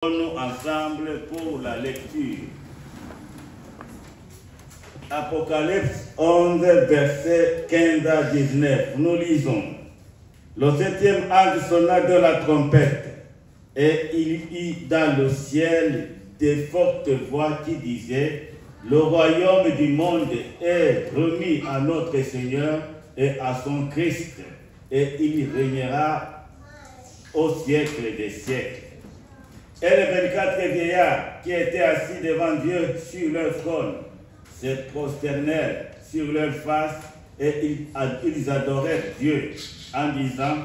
Nous ensemble pour la lecture. Apocalypse 11, versets 15 à 19. Nous lisons. Le septième ange sonna de la trompette, et il y eut dans le ciel des fortes voix qui disaient: le royaume du monde est remis à notre Seigneur et à son Christ, et il régnera au siècle des siècles. Et les 24 vieillards qui étaient assis devant Dieu sur leur trône se prosternèrent sur leur face et ils adorèrent Dieu en disant: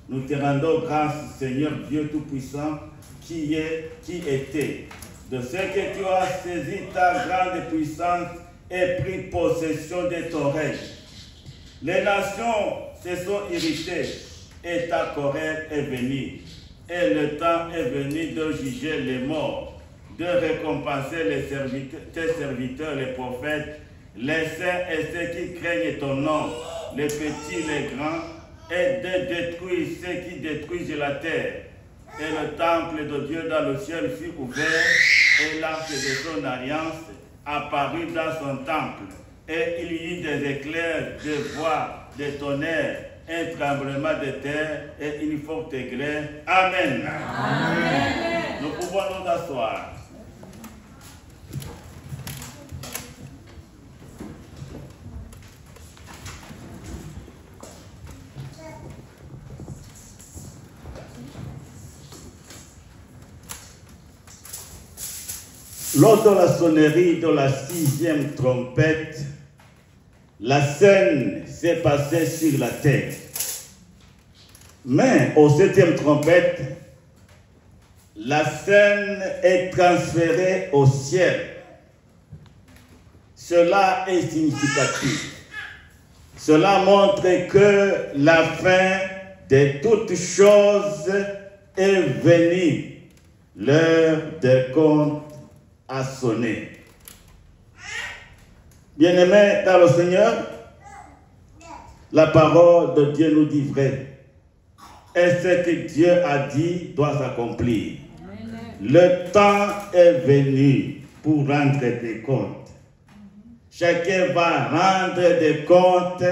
nous te rendons grâce, Seigneur Dieu Tout-Puissant, qui était, de ce que tu as saisi ta grande puissance et pris possession de ton règne. Les nations se sont irritées et ta colère est venue. Et le temps est venu de juger les morts, de récompenser tes serviteurs, les prophètes, les saints et ceux qui craignent ton nom, les petits, les grands, et de détruire ceux qui détruisent la terre. Et le temple de Dieu dans le ciel fut ouvert, et l'arche de son alliance apparut dans son temple. Et il y eut des éclairs, des voix, des tonnerres, un tremblement de terre et une forte grêle. Amen. Amen. Nous pouvons nous asseoir. Lors de la sonnerie de la 6e trompette, la scène s'est passée sur la terre. Mais au 7e trompette, la scène est transférée au ciel. Cela est significatif. Cela montre que la fin de toutes choses est venue. L'heure de compte a sonné. Bien-aimés dans le Seigneur, la parole de Dieu nous dit vrai. Et ce que Dieu a dit doit s'accomplir. Le temps est venu pour rendre des comptes. Chacun va rendre des comptes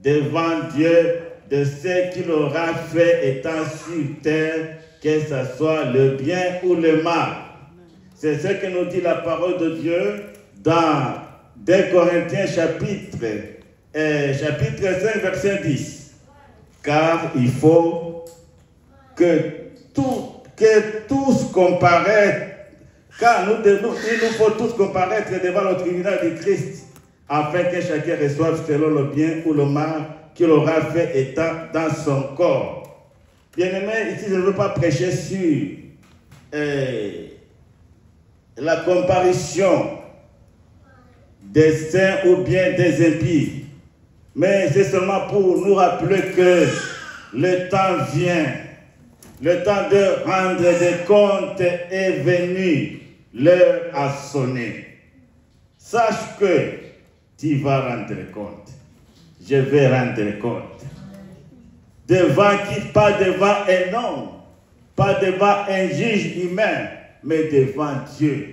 devant Dieu de ce qu'il aura fait étant sur terre, que ce soit le bien ou le mal. C'est ce que nous dit la parole de Dieu dans 2 Corinthiens chapitre 5, verset 10. Car il faut que tous comparaissent, car il nous faut tous comparaître devant le tribunal de Christ, afin que chacun reçoive selon le bien ou le mal qu'il aura fait étant dans son corps. Bien-aimé, ici je ne veux pas prêcher sur la comparaison des saints ou bien des impies. Mais c'est seulement pour nous rappeler que le temps vient. Le temps de rendre des comptes est venu. L'heure a sonné. Sache que tu vas rendre compte. Je vais rendre compte. Devant qui? Pas devant un homme. Pas devant un juge humain. Mais devant Dieu.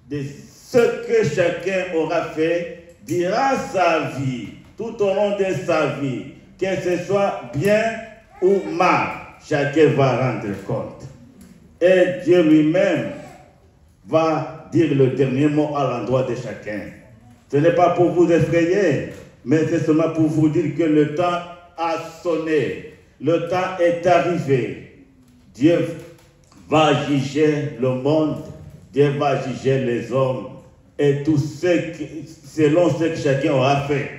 De ce que chacun aura fait durant sa vie, tout au long de sa vie, que ce soit bien ou mal, chacun va rendre compte. Et Dieu lui-même va dire le dernier mot à l'endroit de chacun. Ce n'est pas pour vous effrayer, mais c'est seulement pour vous dire que le temps a sonné. Le temps est arrivé. Dieu va juger le monde. Dieu va juger les hommes et tout selon ce que chacun aura fait.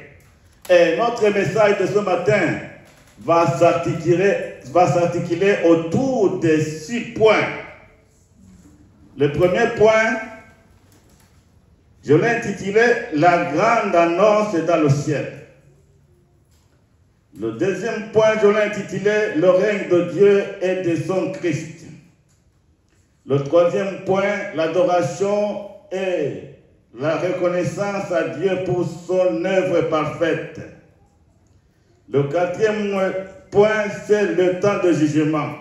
Et notre message de ce matin va s'articuler autour de 6 points. Le premier point, je l'ai intitulé « La grande annonce dans le ciel ». Le deuxième point, je l'ai intitulé « Le règne de Dieu et de son Christ ». Le troisième point, l'adoration et la reconnaissance à Dieu pour son œuvre parfaite. Le quatrième point, c'est le temps de jugement.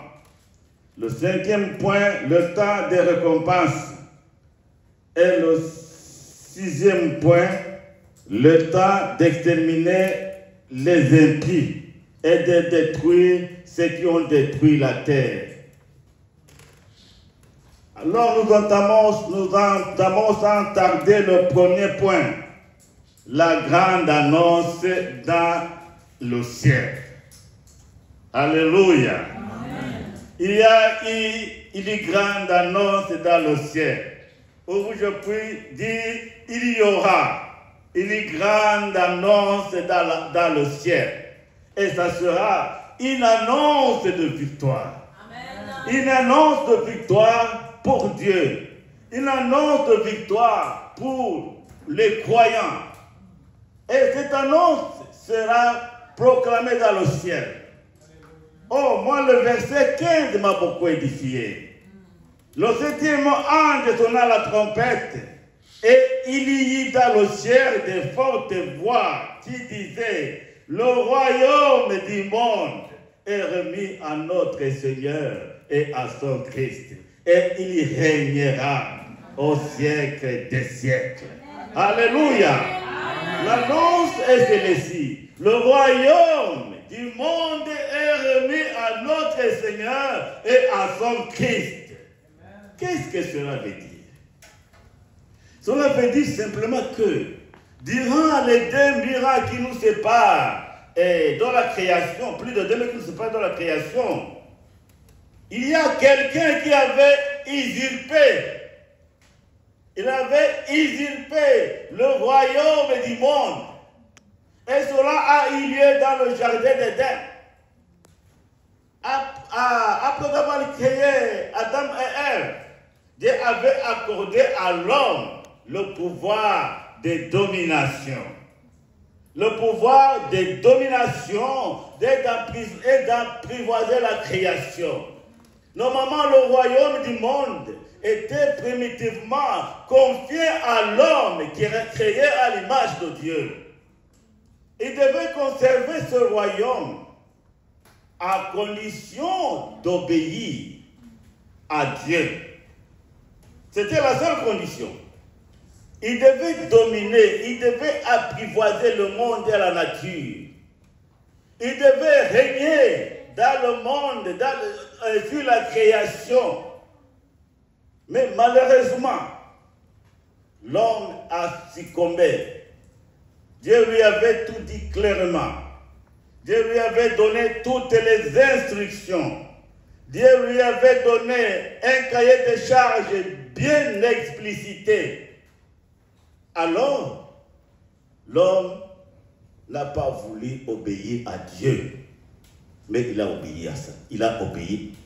Le 5e point, le temps des récompenses. Et le 6e point, le temps d'exterminer les impies et de détruire ceux qui ont détruit la terre. Alors nous entamons sans tarder le premier point, la grande annonce dans le ciel. Alléluia. Amen. Il y a une grande annonce dans le ciel. Où je puis dire, il y aura une grande annonce dans le ciel. Et ça sera une annonce de victoire. Amen. Une annonce de victoire pour Dieu. Une annonce de victoire pour les croyants. Et cette annonce sera proclamée dans le ciel. Oh, moi, le verset 15 m'a beaucoup édifié. Le 7e ange sonna la trompette, et il y eut dans le ciel des fortes voix qui disaient, le royaume du monde est remis à notre Seigneur et à son Christ, et il régnera au siècle des siècles. Alléluia. L'annonce est celle-ci. Le royaume du monde est remis à notre Seigneur et à son Christ. Qu'est-ce que cela veut dire? Cela veut dire simplement que durant les 2 miracles qui nous séparent dans la création, plus de 2 miracles qui nous séparent dans la création, il y a quelqu'un qui avait usurpé. Il avait usurpé le royaume du monde. Et cela a eu lieu dans le jardin d'Éden. Après avoir créé Adam et Ève, Dieu avait accordé à l'homme le pouvoir de domination. Le pouvoir de domination et d'apprivoiser la création. Normalement, le royaume du monde était primitivement confié à l'homme qui est créé à l'image de Dieu. Il devait conserver ce royaume à condition d'obéir à Dieu. C'était la seule condition. Il devait dominer, il devait apprivoiser le monde et la nature. Il devait régner dans le monde, sur la création. Mais malheureusement, l'homme a succombé. Dieu lui avait tout dit clairement. Dieu lui avait donné toutes les instructions. Dieu lui avait donné un cahier de charges bien explicité. Alors, l'homme n'a pas voulu obéir à Dieu, mais il a obéi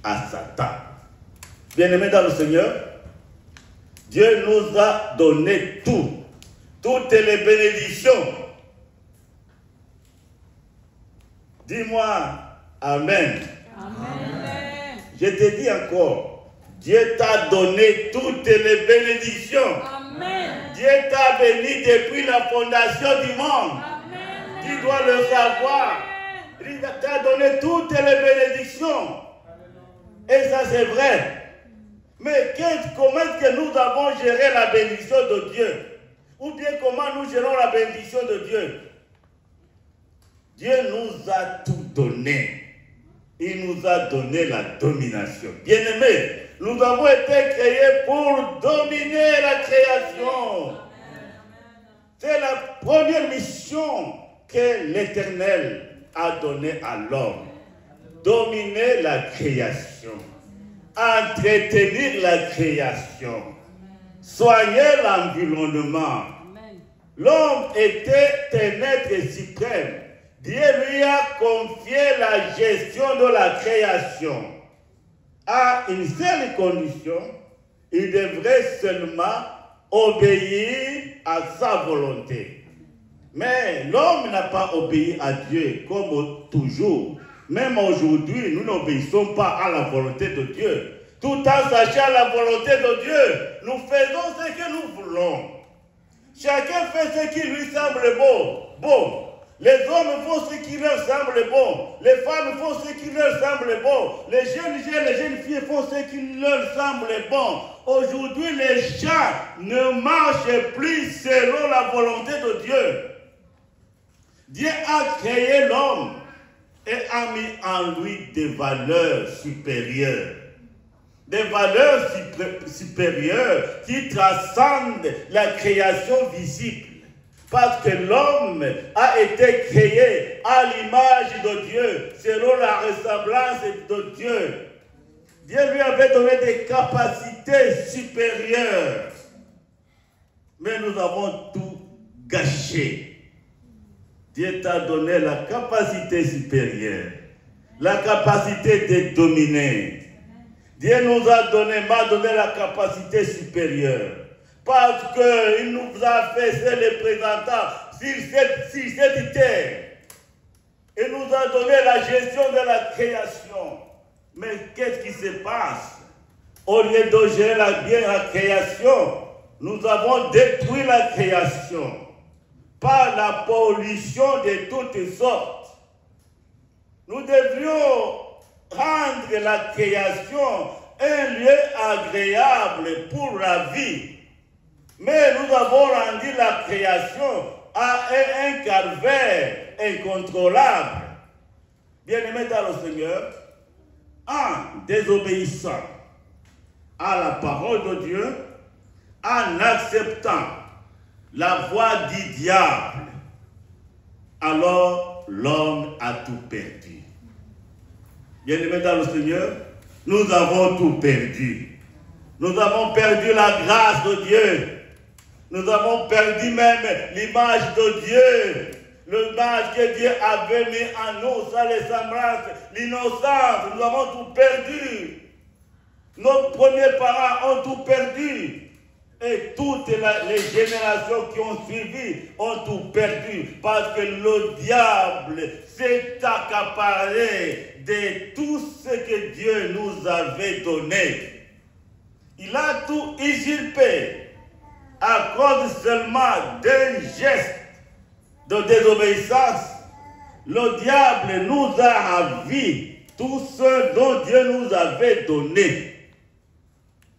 à Satan. Bien-aimés dans le Seigneur, Dieu nous a donné toutes les bénédictions. Dis-moi Amen. Amen. Je te dis encore, Dieu t'a donné toutes les bénédictions. Amen. Dieu t'a béni depuis la fondation du monde. Amen. Tu dois le savoir. Il t'a donné toutes les bénédictions. Et ça c'est vrai. Mais comment est-ce que nous avons géré la bénédiction de Dieu? Ou bien comment nous gérons la bénédiction de Dieu? Dieu nous a tout donné. Il nous a donné la domination. Bien-aimés, nous avons été créés pour dominer la création. C'est la première mission que l'Éternel a donnée à l'homme. Dominer la création. Entretenir la création. Soigner l'environnement. L'homme était un être suprême. Dieu lui a confié la gestion de la création. À une seule condition, il devrait seulement obéir à sa volonté. Mais l'homme n'a pas obéi à Dieu comme toujours. Même aujourd'hui, nous n'obéissons pas à la volonté de Dieu. Tout en sachant la volonté de Dieu, nous faisons ce que nous voulons. Chacun fait ce qui lui semble beau. Les hommes font ce qui leur semble bon. Les femmes font ce qui leur semble bon. Les jeunes filles font ce qui leur semble bon. Aujourd'hui, les gens ne marchent plus selon la volonté de Dieu. Dieu a créé l'homme et a mis en lui des valeurs supérieures. Des valeurs supérieures qui transcendent la création visible. Parce que l'homme a été créé à l'image de Dieu, selon la ressemblance de Dieu. Dieu lui avait donné des capacités supérieures. Mais nous avons tout gâché. Dieu t'a donné la capacité supérieure, la capacité de dominer. Dieu nous a donné, m'a donné la capacité supérieure. Parce qu'il nous a fait ses représentants sur cette terre. Il nous a donné la gestion de la création. Mais qu'est-ce qui se passe? Au lieu de gérer bien la création, nous avons détruit la création par la pollution de toutes sortes. Nous devrions rendre la création un lieu agréable pour la vie. Mais nous avons rendu la création à un calvaire incontrôlable. Bien-aimés dans le Seigneur, en désobéissant à la parole de Dieu, en acceptant la voie du diable, alors l'homme a tout perdu. Bien-aimés dans le Seigneur, nous avons tout perdu. Nous avons perdu la grâce de Dieu. Nous avons perdu même l'image de Dieu. L'image que Dieu avait mis en nous, sa ressemblance, l'innocence. Nous avons tout perdu. Nos premiers parents ont tout perdu. Et toutes les générations qui ont suivi ont tout perdu. Parce que le diable s'est accaparé de tout ce que Dieu nous avait donné. Il a tout usurpé à cause seulement d'un geste de désobéissance. Le diable nous a ravi tout ce dont Dieu nous avait donné.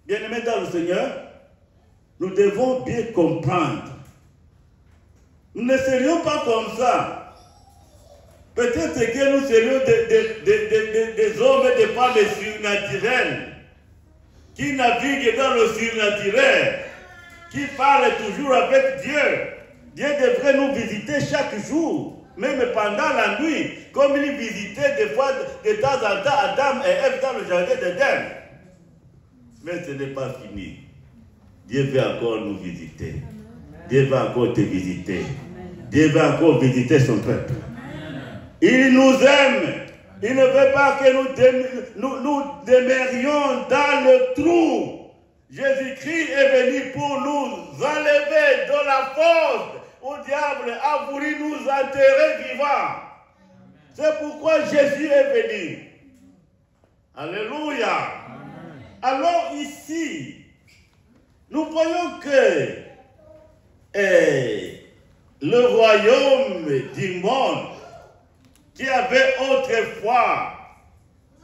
Bien-aimés dans le Seigneur, nous devons bien comprendre. Nous ne serions pas comme ça. Peut-être que nous serions des hommes et des femmes surnaturels qui naviguent dans le surnaturel, qui parlent toujours avec Dieu. Dieu devrait nous visiter chaque jour, même pendant la nuit, comme il visitait des fois, de temps en temps, Adam et Ève dans le jardin d'Éden. Mais ce n'est pas fini. Dieu veut encore nous visiter. Dieu va encore te visiter. Dieu va encore visiter son peuple. Il nous aime. Il ne veut pas que nous demeurions dans le trou. Jésus-Christ est venu pour nous enlever de la fosse où le diable a voulu nous enterrer vivants. C'est pourquoi Jésus est venu. Alléluia. Alors ici, nous voyons que le royaume du monde qui avait autrefois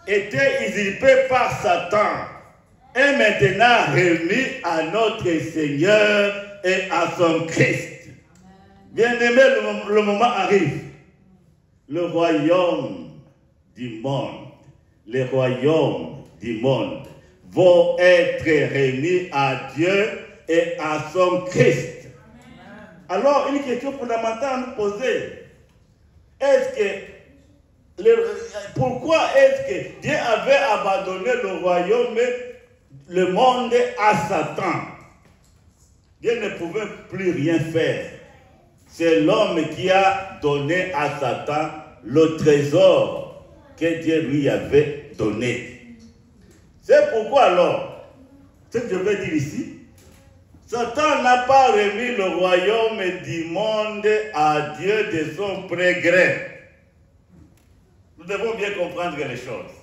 été usurpé par Satan est maintenant remis à notre Seigneur et à son Christ. Bien-aimé, le moment arrive. Le royaume du monde, les royaumes du monde vont être remis à Dieu et à son Christ. Alors, une question fondamentale à nous poser. Pourquoi est-ce que Dieu avait abandonné le royaume, le monde à Satan? Dieu ne pouvait plus rien faire. C'est l'homme qui a donné à Satan le trésor que Dieu lui avait donné. C'est pourquoi alors, ce que je veux dire ici, Satan n'a pas remis le royaume du monde à Dieu de son plein gré. Nous devons bien comprendre les choses.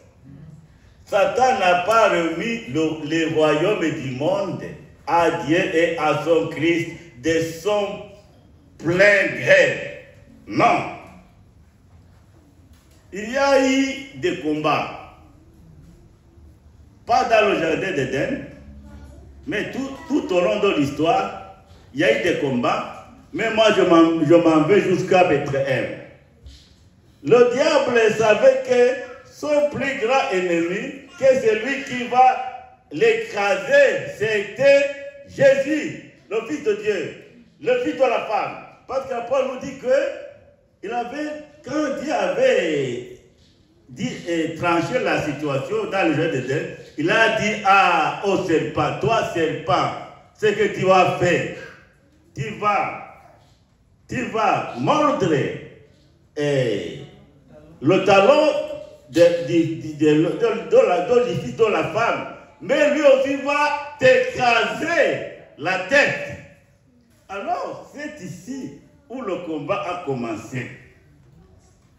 Satan n'a pas remis le royaume du monde à Dieu et à son Christ de son plein gré. Non. il y a eu des combats. Pas dans le jardin d'Éden, mais tout au long de l'histoire, il y a eu des combats. Mais moi, je m'en vais jusqu'à Bethléem. Le diable savait que son plus grand ennemi, que celui qui va l'écraser, c'était Jésus, le Fils de Dieu, le Fils de la femme. Parce que Paul nous dit que quand Dieu avait tranché la situation dans le jardin d'Éden, il a dit au serpent, toi serpent, ce que tu vas faire, tu vas mordre le talon du fils de la femme, mais lui aussi va t'écraser la tête. Alors, c'est ici où le combat a commencé.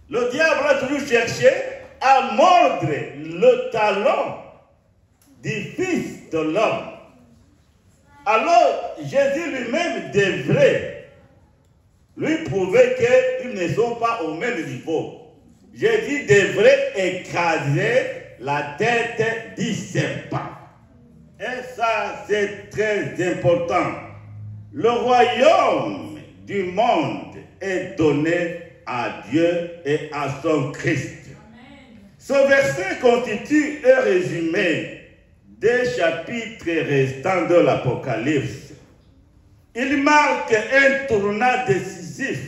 Le diable a toujours cherché à mordre le talon du Fils de l'homme. Alors, Jésus lui-même devrait lui prouver qu'ils ne sont pas au même niveau. Jésus devrait écraser la tête du serpent. Et ça, c'est très important. Le royaume du monde est donné à Dieu et à son Christ. Ce verset constitue un résumé des chapitres restants de l'Apocalypse. Il marque un tournant décisif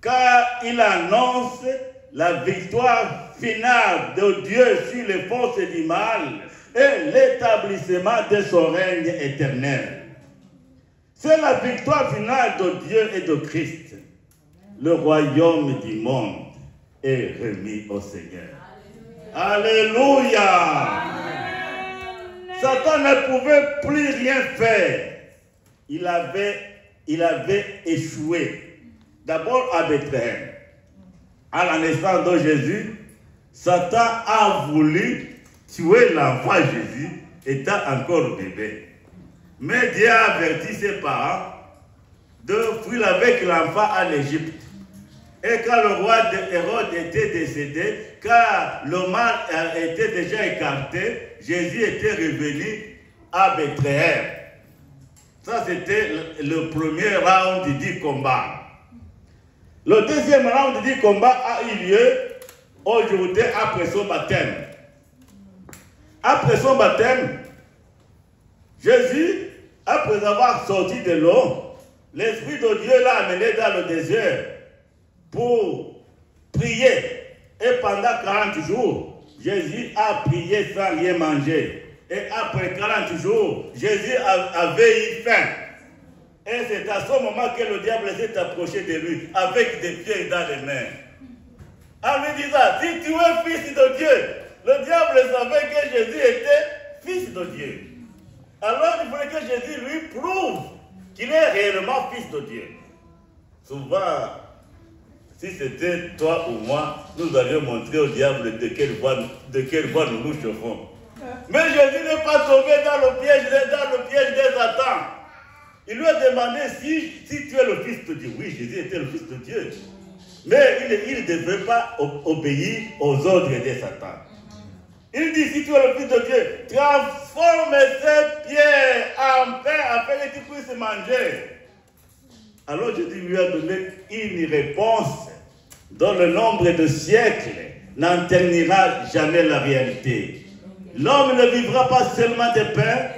car il annonce la victoire finale de Dieu sur les forces du mal et l'établissement de son règne éternel. C'est la victoire finale de Dieu et de Christ. Le royaume du monde est remis au Seigneur. Alléluia. Amen. Satan ne pouvait plus rien faire. Il avait échoué. D'abord à Bethléem. À la naissance de Jésus, Satan a voulu tuer l'enfant Jésus étant encore bébé. Mais Dieu a averti ses parents de fuir avec l'enfant à l'Égypte. Et quand le roi Hérode était décédé, car le mal était déjà écarté, Jésus était revenu à Bethléem. Ça, c'était le premier round du combat. Le deuxième round du combat a eu lieu aujourd'hui après son baptême. Après son baptême, Jésus, après avoir sorti de l'eau, l'Esprit de Dieu l'a amené dans le désert pour prier. Et pendant 40 jours, Jésus a prié sans rien manger. Et après 40 jours, Jésus avait eu faim. Et c'est à ce moment que le diable s'est approché de lui avec des pieds dans les mains. En lui disant, si tu es fils de Dieu, le diable savait que Jésus était fils de Dieu. Alors il voulait que Jésus lui prouve qu'il est réellement fils de Dieu. Souvent, si c'était toi ou moi, nous allions montrer au diable de quelle voie nous nous chauffons. Mais Jésus n'est pas tombé dans le piège des Satan. Il lui a demandé si tu es le fils de Dieu. Oui, Jésus était le fils de Dieu. Mais il ne devait pas obéir aux ordres des Satan. Il dit, si tu es le fils de Dieu, transforme ces pierres en pain afin que tu puisses manger. Alors Jésus lui a donné une réponse dont le nombre de siècles n'en ternira jamais la réalité. L'homme ne vivra pas seulement de pain,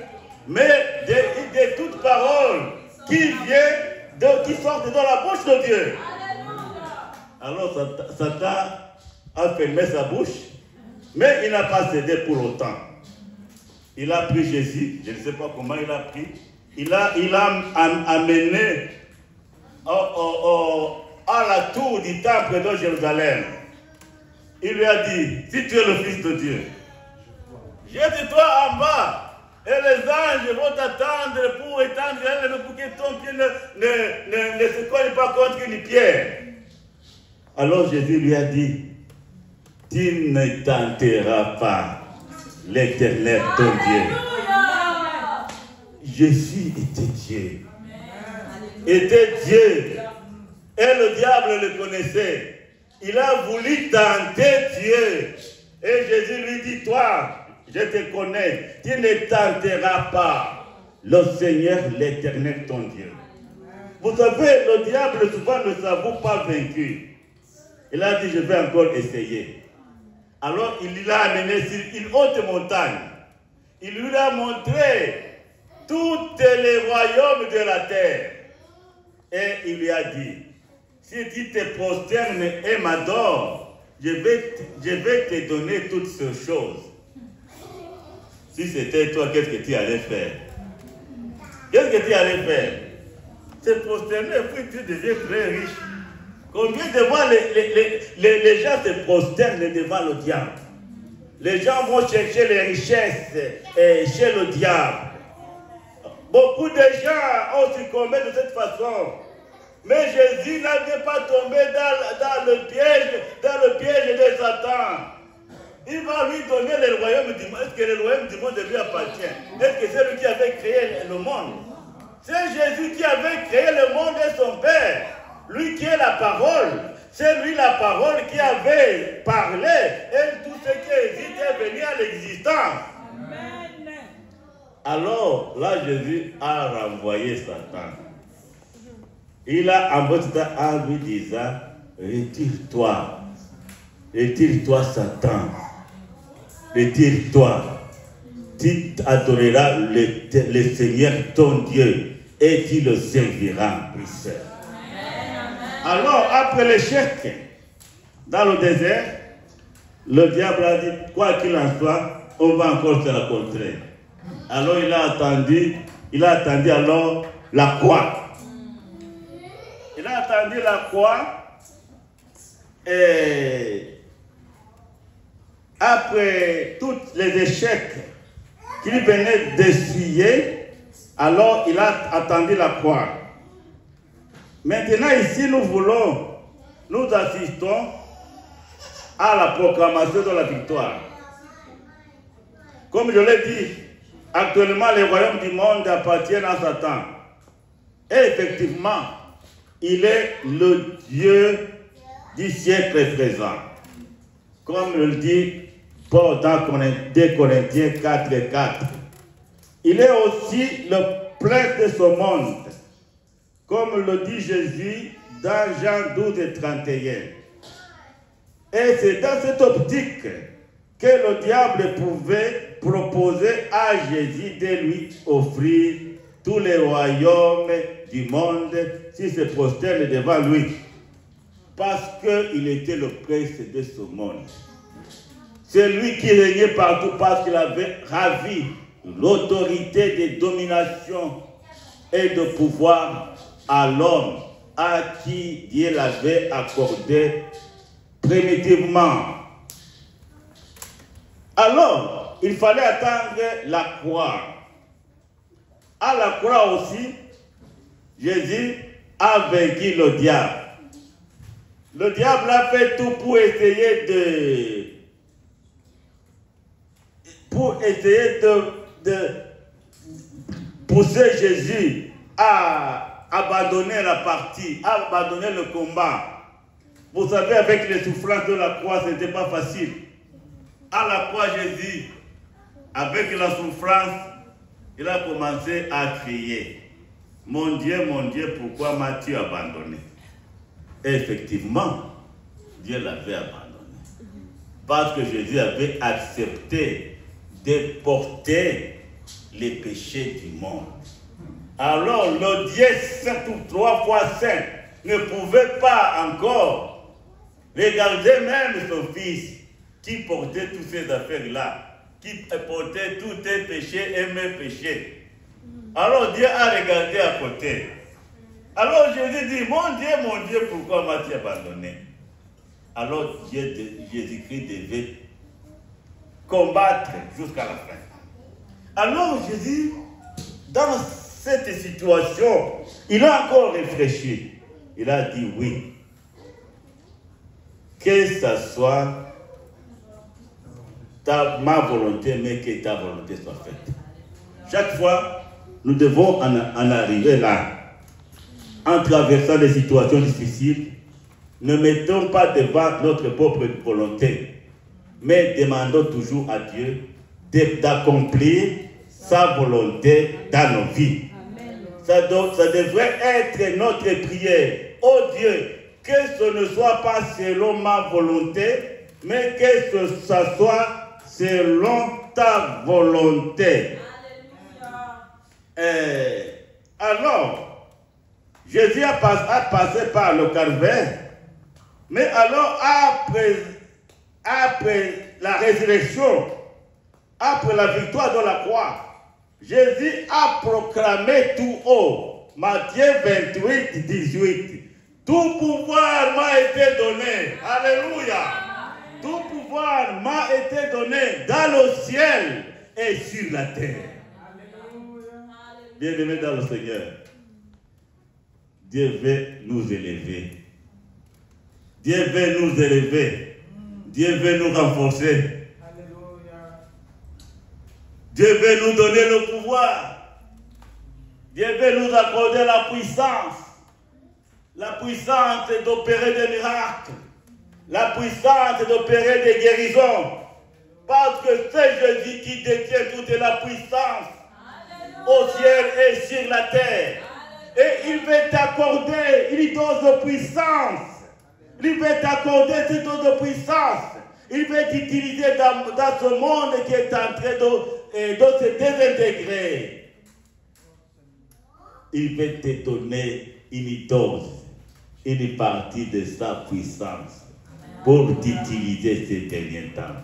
mais de toute parole qui sortent de la bouche de Dieu. Alors Satan a fermé sa bouche, mais il n'a pas cédé pour autant. Il a pris Jésus, je ne sais pas comment il a pris, il a amené à la tour du temple de Jérusalem. Il lui a dit, si tu es le fils de Dieu, jette-toi en bas. Et les anges vont t'attendre pour étendre pour que ton pied ne se colle pas contre une pierre. Alors Jésus lui a dit, tu ne tenteras pas l'Éternel ton Dieu. Jésus était Dieu. Était Dieu. Et le diable le connaissait. il a voulu tenter Dieu. Et Jésus lui dit, toi, je te connais, tu ne tenteras pas le Seigneur, l'Éternel, ton Dieu. Vous savez, le diable souvent ne s'avoue pas vaincu. Il a dit, je vais encore essayer. Alors il l'a amené sur une haute montagne. Il lui a montré tous les royaumes de la terre. Et il lui a dit, si tu te prosternes et m'adores, je vais te donner toutes ces choses. Si c'était toi, qu'est-ce que tu allais faire? Qu'est-ce que tu allais faire? Se prosterner, puis tu deviens très riche. Combien de fois les gens se prosternent devant le diable? Les gens vont chercher les richesses chez le diable. Beaucoup de gens ont succombé de cette façon. Mais Jésus n'avait pas tombé dans le piège de Satan. Il va lui donner le royaume du monde. Est-ce que le royaume du monde lui appartient? Est-ce que c'est lui qui avait créé le monde? C'est Jésus qui avait créé le monde et son Père. Lui qui est la parole. C'est lui la parole qui avait parlé. Et tout ce qui existe est venu à l'existence. Amen. Alors, là, Jésus a renvoyé Satan. Il a envoyé Satan en lui disant, retire-toi. Retire-toi, Satan. Retire-toi. Tu adoreras le Seigneur ton Dieu et tu le serviras, Christ. Alors, après l'échec dans le désert, le diable a dit, quoi qu'il en soit, on va encore se rencontrer. Alors, il a attendu alors la croix. Il a attendu la croix et après tous les échecs qu'il venait d'essuyer, alors il a attendu la croix. Maintenant ici nous assistons à la proclamation de la victoire. Comme je l'ai dit, actuellement les royaumes du monde appartiennent à Satan. Et effectivement, il est le Dieu du siècle présent. Comme le dit Paul dans 2 Corinthiens 4:4. Il est aussi le prince de ce monde. Comme le dit Jésus dans Jean 12:31. Et c'est dans cette optique que le diable pouvait proposer à Jésus de lui offrir tous les royaumes du monde s'il se prosterne devant lui. Parce qu'il était le prince de ce monde. C'est lui qui régnait partout parce qu'il avait ravi l'autorité de domination et de pouvoir à l'homme à qui Dieu l'avait accordé primitivement. Alors, il fallait attendre la croix. À la croix aussi, Jésus a vaincu le diable. Le diable a fait tout pour essayer de pousser Jésus à abandonner la partie, à abandonner le combat. Vous savez, avec les souffrances de la croix, ce n'était pas facile. À la croix, Jésus, avec la souffrance, il a commencé à crier. Mon Dieu, pourquoi m'as-tu abandonné? Et effectivement, Dieu l'avait abandonné. Parce que Jésus avait accepté de porter les péchés du monde. Alors, le Dieu saint ou 3 fois saint ne pouvait pas encore regarder même son fils qui portait toutes ces affaires-là, qui portait tous tes péchés et mes péchés. Alors Dieu a regardé à côté. Alors Jésus dit, mon Dieu, pourquoi m'as-tu abandonné? Alors Jésus-Christ devait combattre jusqu'à la fin. Alors Jésus, dans cette situation, il a encore réfléchi. Il a dit oui. Que ça soit ma volonté, mais que ta volonté soit faite. Chaque fois, nous devons en arriver là. En traversant des situations difficiles, ne mettons pas devant notre propre volonté, mais demandons toujours à Dieu d'accomplir sa volonté dans nos vies. Ça devrait être notre prière. Oh Dieu, que ce ne soit pas selon ma volonté, mais que ce soit selon ta volonté. Alors, Jésus a passé par le calvaire, mais alors après la résurrection, après la victoire de la croix, Jésus a proclamé tout haut, Matthieu 28, 18. Tout pouvoir m'a été donné. Alléluia. Tout pouvoir m'a été donné dans le ciel et sur la terre. Bien-aimés dans le Seigneur, Dieu veut nous élever. Dieu veut nous élever. Dieu veut nous renforcer. Dieu veut nous donner le pouvoir. Dieu veut nous accorder la puissance. La puissance d'opérer des miracles. La puissance d'opérer des guérisons. Parce que c'est Jésus qui détient toute la puissance au ciel et sur la terre. Et il veut t'accorder une dose de puissance. Il veut t'accorder cette dose de puissance. Il veut t'utiliser dans ce monde qui est en train de se désintégrer. Il veut te donner une dose, une partie de sa puissance pour t'utiliser ces derniers temps.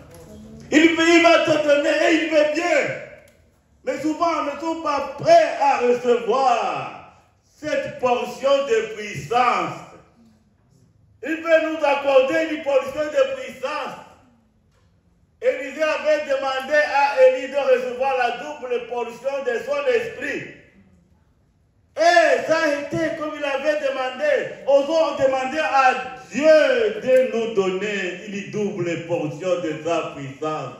Il va te donner et il veut bien. Mais souvent, nous ne sommes pas prêts à recevoir cette portion de puissance. Il veut nous accorder une portion de puissance. Élisée avait demandé à Élie de recevoir la double portion de son esprit. Et ça a été comme il avait demandé. Osons demander à Dieu de nous donner une double portion de sa puissance.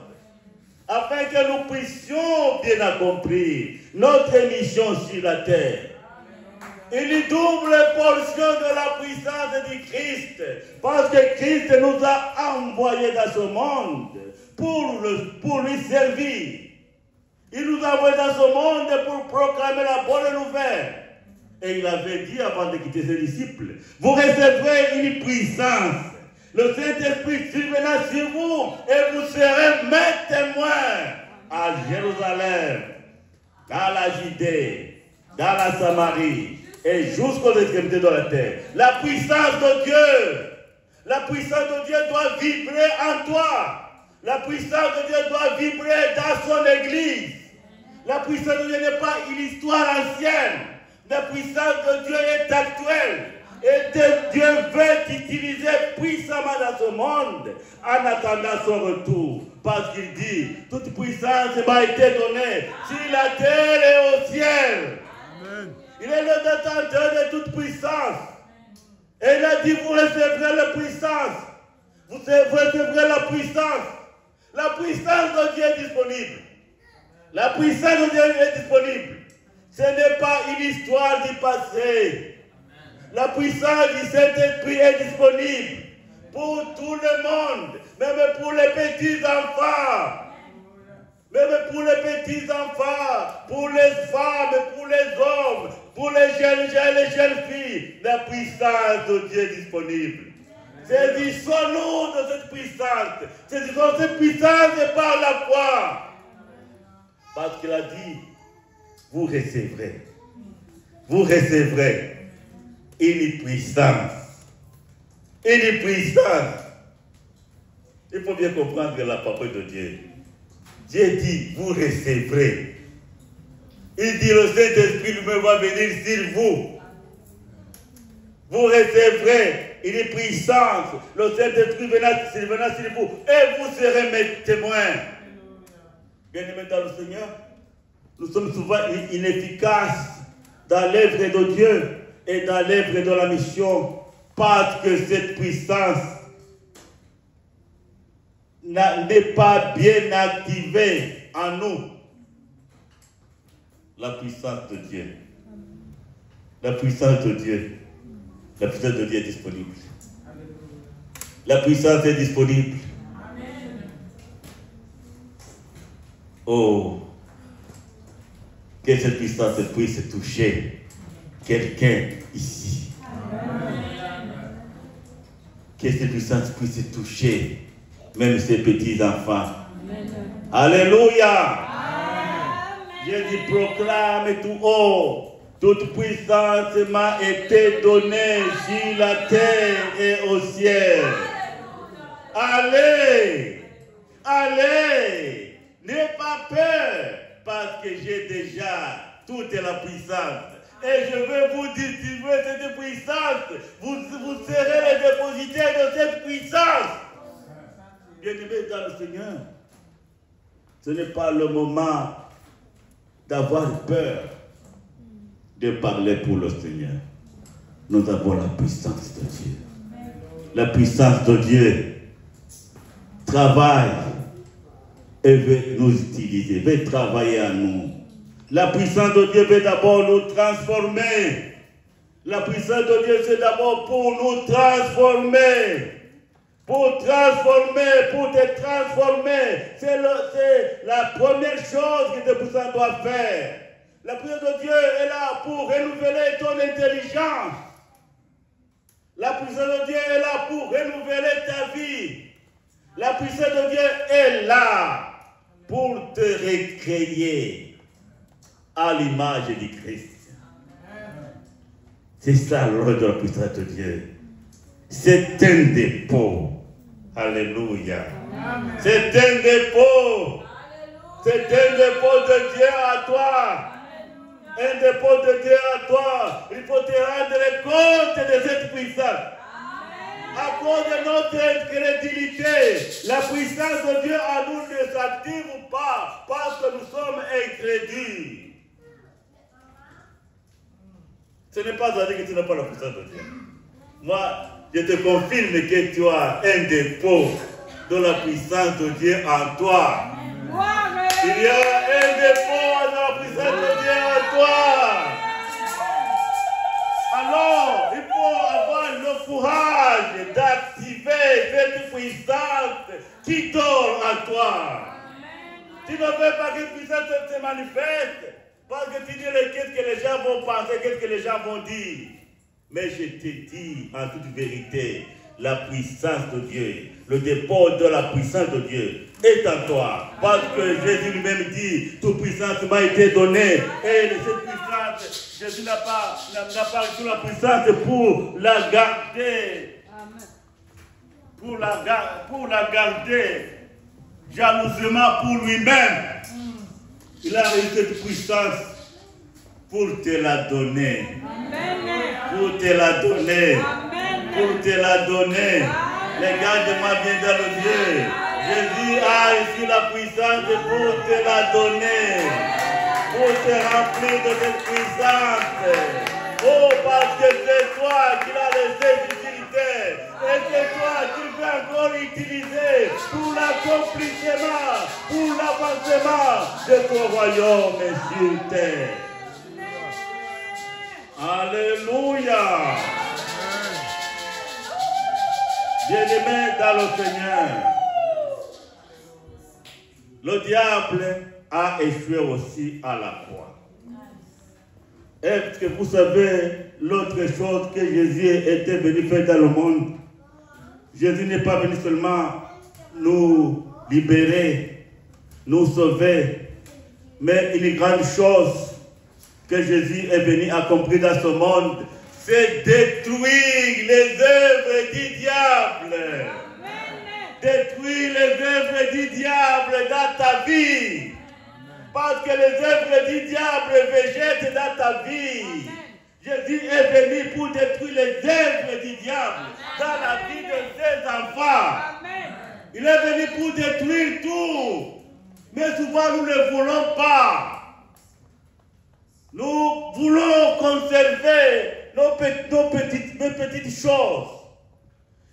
Afin que nous puissions bien accomplir notre mission sur la terre. Une double portion de la puissance du Christ. Parce que Christ nous a envoyés dans ce monde pour lui servir. Il nous a envoyés dans ce monde pour proclamer la bonne nouvelle. Et il avait dit avant de quitter ses disciples, vous recevrez une puissance. Le Saint-Esprit surviendra sur vous et vous serez mes témoins à Jérusalem, dans la Judée, dans la Samarie et jusqu'aux extrémités de la terre. La puissance de Dieu doit vibrer en toi. La puissance de Dieu doit vibrer dans son Église. La puissance de Dieu n'est pas une histoire ancienne. La puissance de Dieu est actuelle. Et Dieu veut t'utiliser puissamment dans ce monde en attendant son retour. Parce qu'il dit, toute puissance m'a été donnée sur la terre et au ciel. Amen. Il est le détenteur de toute puissance. Et il a dit, vous recevrez la puissance. Vous recevrez la puissance. La puissance de Dieu est disponible. La puissance de Dieu est disponible. Ce n'est pas une histoire du passé. La puissance du Saint-Esprit est disponible pour tout le monde, même pour les petits-enfants. Même pour les petits-enfants, pour les femmes, pour les hommes, pour les jeunes gens et les jeunes filles. La puissance de Dieu est disponible. Saisissons-nous de cette puissance. Saisissons cette puissance par la foi. Parce qu'il a dit, vous recevrez une puissance. Une puissance. Il faut bien comprendre la parole de Dieu. Dieu dit, vous recevrez. Il dit, le Saint-Esprit lui-même va venir sur vous. Vous recevrez une puissance. Le Saint-Esprit viendra sur vous. Et vous serez mes témoins. Bien-aimés dans le Seigneur, nous sommes souvent inefficaces dans l'œuvre de Dieu et dans l'œuvre de la mission parce que cette puissance n'est pas bien activée en nous. La puissance de Dieu. La puissance de Dieu. La puissance de Dieu est disponible. La puissance est disponible. Oh, que cette puissance puisse toucher quelqu'un ici. Que cette puissance puisse toucher même ces petits enfants. Alléluia. Jésus proclame tout haut. Toute puissance m'a été donnée sur la terre et au ciel. Allez, allez, n'ayez pas peur, parce que j'ai déjà toute la puissance. Et je veux vous distribuer cette puissance. Vous serez les dépositaires de cette puissance. Bien-aimés dans le Seigneur, ce n'est pas le moment d'avoir peur de parler pour le Seigneur. Nous avons la puissance de Dieu. La puissance de Dieu travaille et veut nous utiliser, veut travailler à nous. La puissance de Dieu veut d'abord nous transformer. La puissance de Dieu, c'est d'abord pour nous transformer. Pour transformer, pour te transformer. C'est la première chose que la puissance doit faire. La puissance de Dieu est là pour renouveler ton intelligence. La puissance de Dieu est là pour renouveler ta vie. La puissance de Dieu est là pour te recréer à l'image du Christ. C'est ça l'ordre de la puissance de Dieu. C'est un dépôt. Alléluia. C'est un dépôt. C'est un dépôt de Dieu à toi. Un dépôt de Dieu à toi. Il faut te rendre compte de cette puissance. À cause de notre incrédulité, la puissance de Dieu à nous ne s'active pas parce que nous sommes incrédules. Ce n'est pas à dire que tu n'as pas la puissance de Dieu. Moi, je te confirme que tu as un dépôt de la puissance de Dieu en toi. Il y a un dépôt de la puissance de Dieu en toi. Alors, il faut avoir le courage d'activer cette puissance qui dort en toi. Tu ne veux pas que cette puissance se manifeste parce que tu dis qu'est-ce que les gens vont penser, qu'est-ce que les gens vont dire. Mais je te dis en toute vérité, la puissance de Dieu, le dépôt de la puissance de Dieu est en toi. Parce que Jésus lui-même dit, toute puissance m'a été donnée. Et cette puissance, Jésus n'a pas reçu la puissance pour la garder. Pour la garder jalousement pour lui-même. Il a reçu cette puissance pour te la donner. Pour te la donner. Pour te la donner. Regarde-moi bien dans le Dieu. Jésus a reçu la puissance pour te la donner. Pour te remplir de cette puissance. Oh, parce que c'est toi qui l'as laissé utilité. Et c'est toi qui veux encore utiliser pour l'accomplissement, pour l'avancement de ton royaume sur terre. Alléluia. Bien-aimés dans le Seigneur, le diable a échoué aussi à la croix. Est-ce que vous savez l'autre chose que Jésus était venu faire dans le monde? Jésus n'est pas venu seulement nous libérer, nous sauver, mais une grande chose que Jésus est venu accomplir dans ce monde, c'est détruire les œuvres du diable. Détruire les œuvres du diable dans ta vie. Parce que les œuvres du diable végètent dans ta vie. Jésus est venu pour détruire les œuvres du diable dans la vie de ses enfants. Il est venu pour détruire tout. Mais souvent nous ne voulons pas. Nous voulons conserver nos petites choses.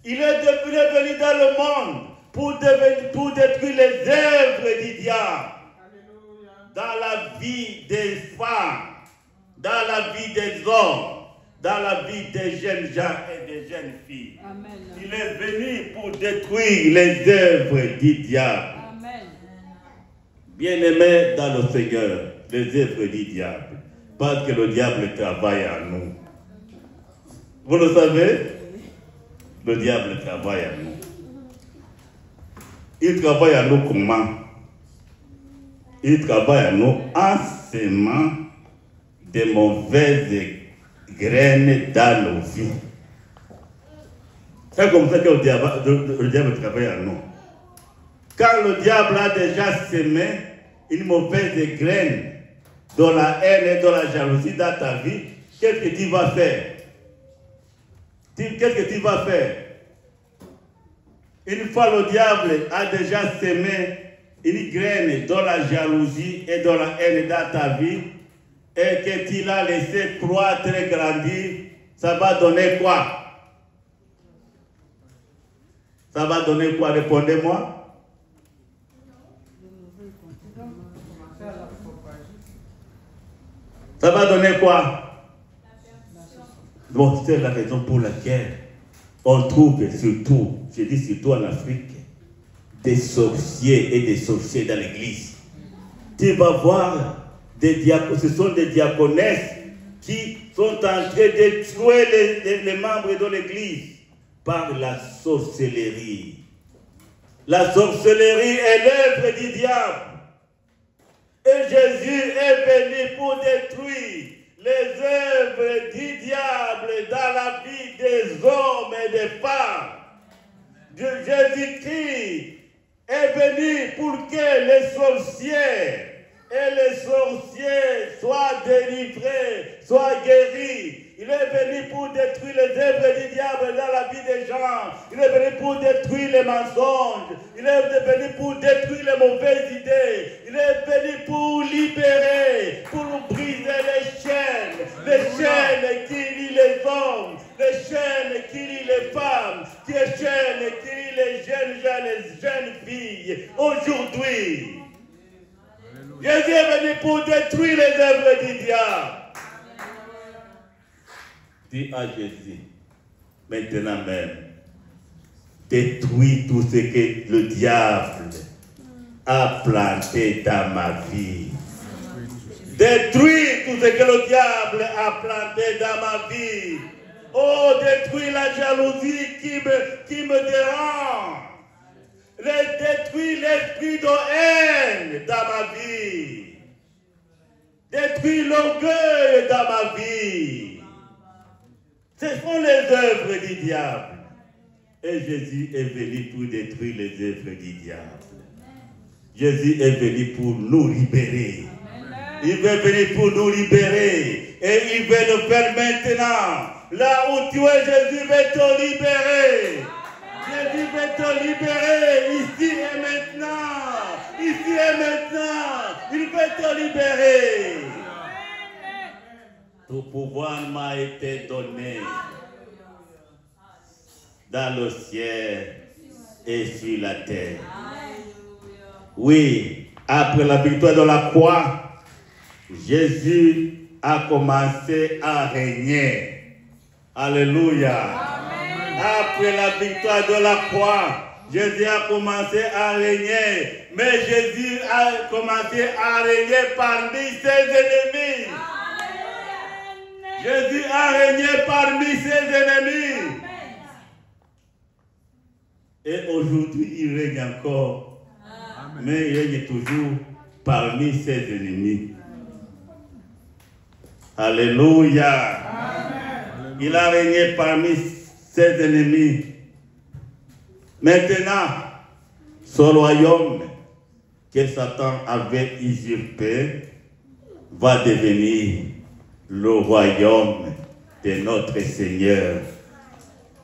Il est venu dans le monde pour détruire les œuvres du diable. Dans la vie des femmes, dans la vie des hommes, dans la vie des jeunes gens et des jeunes filles. Amen. Il est venu pour détruire les œuvres du diable. Amen. Bien-aimés dans le Seigneur, les œuvres du diable, parce que le diable travaille en nous. Vous le savez? Le diable travaille en nous. Il travaille en nous comment? Il travaille en nous en sémant de mauvaises graines dans nos vies. C'est comme ça que le diable travaille en nous. Quand le diable a déjà sémé une mauvaise graine dans la haine et dans la jalousie dans ta vie, qu'est-ce que tu vas faire? Qu'est-ce que tu vas faire? Une fois le diable a déjà sémé une graine dans la jalousie et dans la haine dans ta vie, et que tu l'as laissé croître et grandir, ça va donner quoi? Ça va donner quoi? Répondez-moi. Ça va donner quoi? Bon, c'est la raison pour laquelle on trouve surtout, je dis surtout en Afrique, des sorciers et des sorciers dans l'église. Tu vas voir, ce sont des diaconesses qui sont en train de tuer les membres de l'église par la sorcellerie. La sorcellerie est l'œuvre du diable. Et Jésus est venu pour détruire les œuvres du diable dans la vie des hommes et des femmes. Jésus-Christ est venu pour que les sorciers et les sorciers soient délivrés, soient guéris. Il est venu pour détruire les œuvres du diable dans la vie des gens. Il est venu pour détruire les mensonges. Il est venu pour détruire les mauvaises idées. Il est venu pour libérer, pour briser les chaînes qui lient les hommes, les chaînes qui lient les femmes, les chaînes qui lient les jeunes gens, les jeunes filles. Aujourd'hui, Jésus est venu pour détruire les œuvres du diable. Dis à Jésus, maintenant même, détruis tout ce que le diable a planté dans ma vie. Détruis tout ce que le diable a planté dans ma vie. Oh, détruis la jalousie qui me dérange. Détruis l'esprit de haine dans ma vie. Détruis l'orgueil dans ma vie. Ce sont les œuvres du diable. Et Jésus est venu pour détruire les œuvres du diable. Jésus est venu pour nous libérer. Il veut venir pour nous libérer. Et il veut le faire maintenant. Là où tu es, Jésus veut te libérer. Jésus veut te libérer ici et maintenant. Ici et maintenant. Il veut te libérer. Tout pouvoir m'a été donné dans le ciel et sur la terre. Oui, après la victoire de la croix, Jésus a commencé à régner. Alléluia. Amen. Après la victoire de la croix, Jésus a commencé à régner. Mais Jésus a commencé à régner parmi ses ennemis. Jésus a régné parmi ses ennemis. Et aujourd'hui, il règne encore. Amen. Mais il règne toujours parmi ses ennemis. Alléluia. Amen. Il a régné parmi ses ennemis. Maintenant, ce royaume que Satan avait usurpé va devenir le royaume de notre Seigneur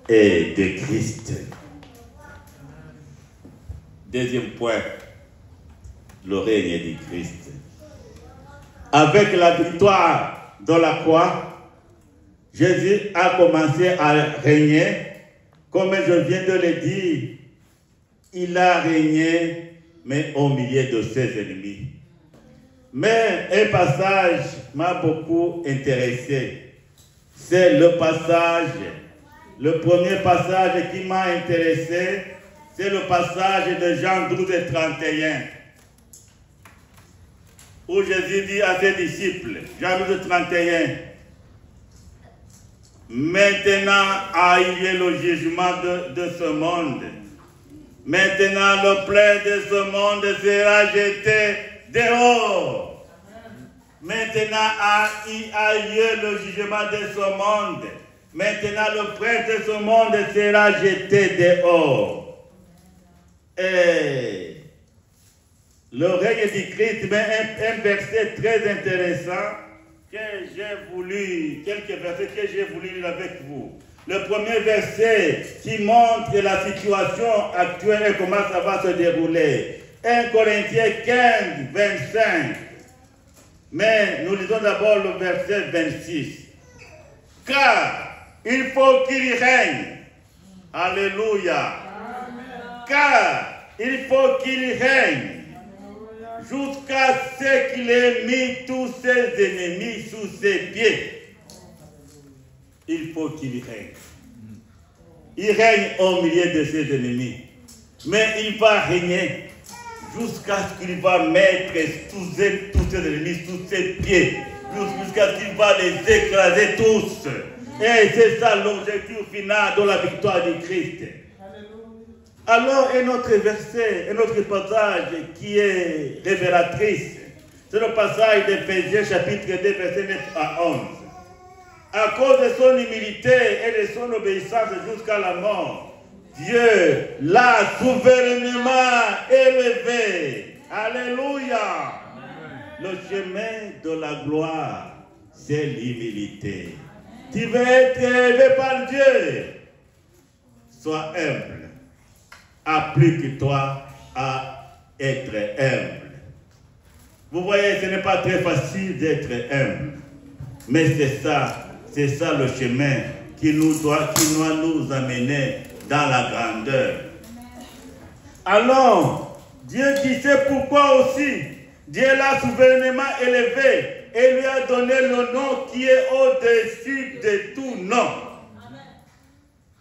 et de Christ. Deuxième point, le règne du Christ. Avec la victoire de la croix, Jésus a commencé à régner. Comme je viens de le dire, il a régné, mais au milieu de ses ennemis. Mais un passage m'a beaucoup intéressé. c'est le passage, le premier passage qui m'a intéressé, c'est le passage de Jean 12 et 31, où Jésus dit à ses disciples, Jean 12 et 31, maintenant a eu lieu le jugement de ce monde. Maintenant le plein de ce monde sera jeté dehors. Maintenant a eu lieu le jugement de ce monde. Maintenant le prince de ce monde sera jeté dehors. Et le règne du Christ, mais un verset très intéressant que j'ai voulu, quelques versets que j'ai voulu lire avec vous. Le premier verset qui montre la situation actuelle et comment ça va se dérouler. 1 Corinthiens 15, 25. Mais nous lisons d'abord le verset 26. Car il faut qu'il règne. Alléluia. Car il faut qu'il règne jusqu'à ce qu'il ait mis tous ses ennemis sous ses pieds. Il faut qu'il règne. Il règne au milieu de ses ennemis. Mais il va régner jusqu'à ce qu'il va mettre tous ses ennemis sous ses pieds. Jusqu'à ce qu'il va les écraser tous. Et c'est ça l'objectif final de la victoire du Christ. Alors, un autre verset, un autre passage qui est révélatrice, c'est le passage d'Éphésiens chapitre 2, verset 9 à 11. À cause de son humilité et de son obéissance jusqu'à la mort, Dieu l'a souverainement élevé. Alléluia. Le chemin de la gloire, c'est l'humilité. Tu veux être élevé par Dieu. Sois humble. Applique-toi à être humble. Vous voyez, ce n'est pas très facile d'être humble. Mais c'est ça le chemin qui doit nous amener dans la grandeur. Alors, Dieu qui sait pourquoi aussi, Dieu l'a souverainement élevé et lui a donné le nom qui est au-dessus de tout nom.